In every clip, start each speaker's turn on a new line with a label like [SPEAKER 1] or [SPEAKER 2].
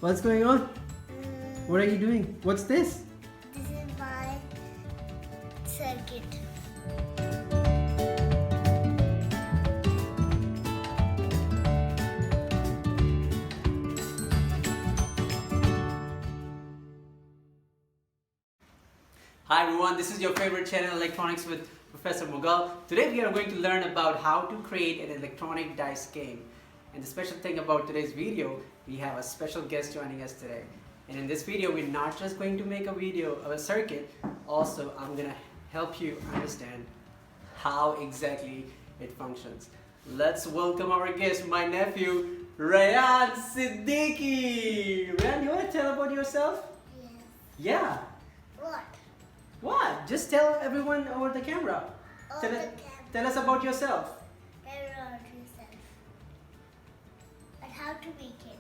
[SPEAKER 1] What's going on? What are you doing? What's this?
[SPEAKER 2] This is my circuit.
[SPEAKER 1] Hi everyone, this is your favorite channel, Electronics with Professor Mughal. Today we are going to learn about how to create an electronic dice game. And the special thing about today's video, we have a special guest joining us today. And in this video, we're not just going to make a video of a circuit, also I'm going to help you understand how exactly it functions. Let's welcome our guest, my nephew, Rayyan Siddiqui. Rayyan, you want to tell about yourself?
[SPEAKER 2] Yes.
[SPEAKER 1] Yeah.
[SPEAKER 2] What?
[SPEAKER 1] What? Just tell everyone over the camera. Tell us about yourself.
[SPEAKER 2] Tell about yourself. And how to make it.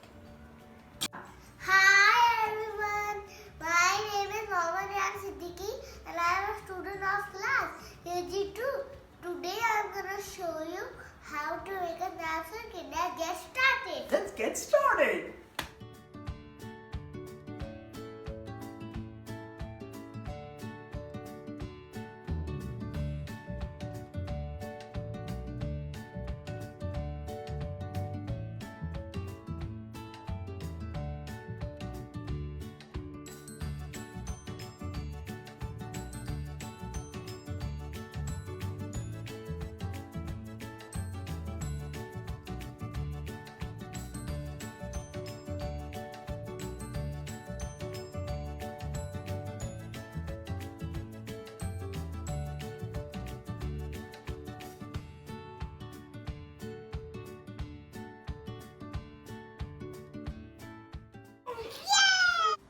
[SPEAKER 2] Hi everyone. My name is Rayyan Siddiqui and I am a student of class KG2. Today I am going to show you how to make a snap circuit. Let's get started.
[SPEAKER 1] Let's get started.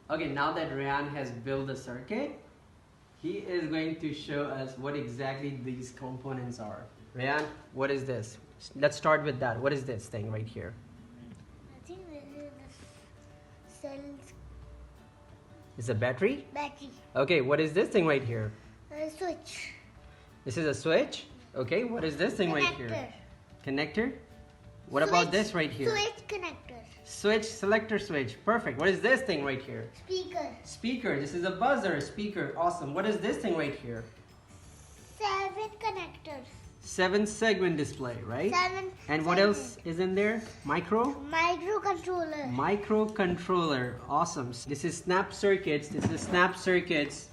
[SPEAKER 1] Okay, now that Rayyan has built the circuit, he is going to show us what exactly these components are. Rayyan, what is this? Let's start with that. What is this thing right here?
[SPEAKER 2] I think this is the cell's
[SPEAKER 1] It's a battery?
[SPEAKER 2] battery.
[SPEAKER 1] Okay, what is this thing right here?
[SPEAKER 2] Switch.
[SPEAKER 1] This is a switch? Okay, what is this thing right here? Connector? What about this right here?
[SPEAKER 2] Switch connector.
[SPEAKER 1] Switch, selector switch. Perfect. What is this thing right here?
[SPEAKER 2] Speaker.
[SPEAKER 1] Speaker. This is a buzzer. Speaker. Awesome. What is this thing right here?
[SPEAKER 2] 7 connectors.
[SPEAKER 1] 7 segment display, right?
[SPEAKER 2] 7.
[SPEAKER 1] And what else is in there?
[SPEAKER 2] Microcontroller.
[SPEAKER 1] Microcontroller. Awesome. This is snap circuits. This is snap circuits.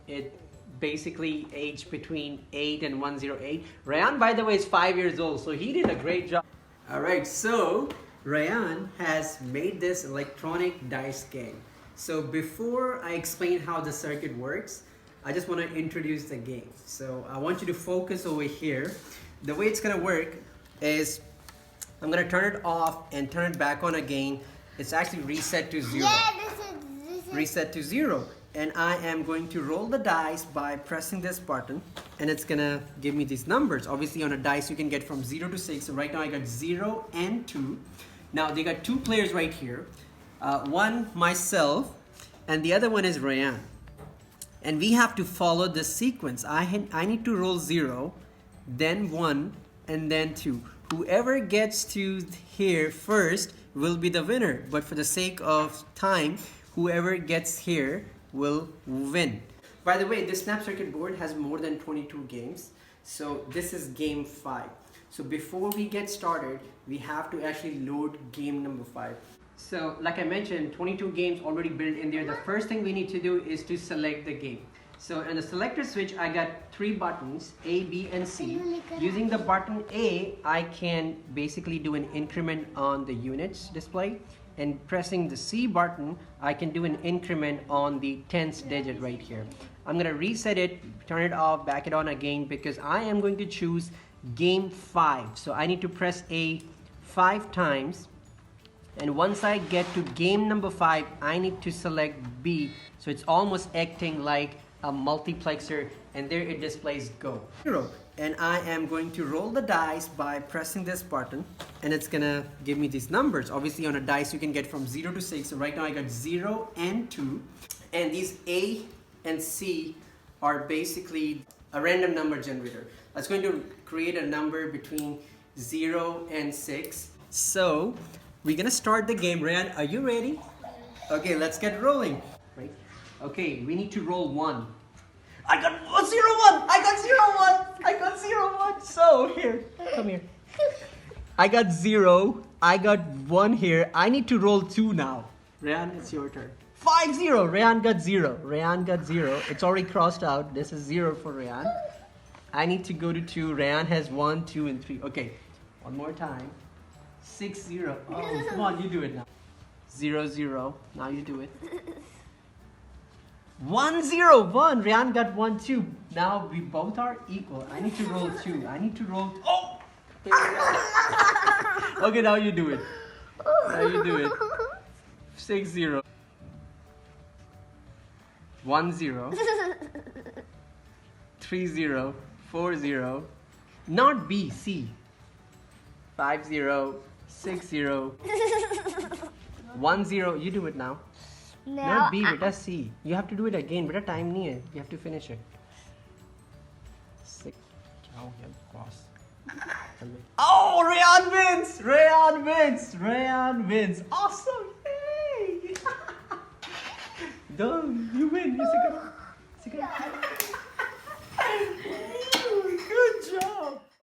[SPEAKER 1] It basically aged between 8 and 108. Rayyan, by the way, is 5 years old, so he did a great job. Alright, so Rayyan has made this electronic dice game. So before I explain how the circuit works, I just want to introduce the game. So I want you to focus over here. The way it's going to work is I'm going to turn it off and turn it back on again. It's actually reset to 0.
[SPEAKER 2] Yeah, this is
[SPEAKER 1] Reset to 0. And I am going to roll the dice by pressing this button, and it's gonna give me these numbers. Obviously on a dice you can get from 0 to 6. So right now I got 0 and 2. Now they got 2 players right here. One myself and the other one is Rayyan. And we have to follow this sequence. I need to roll 0, then 1, and then 2. Whoever gets to here first will be the winner. But for the sake of time, whoever gets here will win. By the way, this snap circuit board has more than 22 games. So this is game 5. So before we get started, we have to actually load game number 5. So like I mentioned, 22 games already built in there. The first thing we need to do is to select the game. So in the selector switch, I got 3 buttons, A, B, and C. Using the button A, I can basically do an increment on the units display. And pressing the C button, I can do an increment on the 10th digit right here. I'm gonna reset it, turn it off, back it on again, because I am going to choose game 5. So I need to press A 5 times. And once I get to game number 5, I need to select B. So it's almost acting like a multiplexer, and there it displays go. 0. And I am going to roll the dice by pressing this button, and it's gonna give me these numbers. Obviously on a dice you can get from 0 to 6. So right now I got 0 and 2. And these A and C are basically a random number generator. That's going to create a number between 0 and 6. So We're gonna start the game. Rayyan, are you ready? Okay, let's get rolling. Right? Okay, we need to roll 1. I got 0 1. I got 0 1. I got 0 1. So here, come here. I got 0. I got 1 here. I need to roll 2 now. Rayyan, it's your turn. 5 0. Rayyan got 0. Rayyan got 0. It's already crossed out. This is 0 for Rayyan. I need to go to 2. Rayyan has 1, 2, and 3. Okay, one more time. 6 0. Oh, come on, you do it now. 0 0. Now you do it. 1 0 1. Rayyan got 1 2. Now we both are equal. I need to roll 2. I need to roll. Oh! Okay, now you do it. Now you do it. 6 0. 1 0. 3 0. 4 0. Not B, C. 5 0. 6 0. 1 0. You do it now. Not B, beta C. You have to do it again. Beta time nahi hai. You have to finish it. 6. Oh, cross. Oh, Rayyan wins! Rayyan wins! Rayyan wins! Awesome! Hey! Done. You win. You're second. Good job.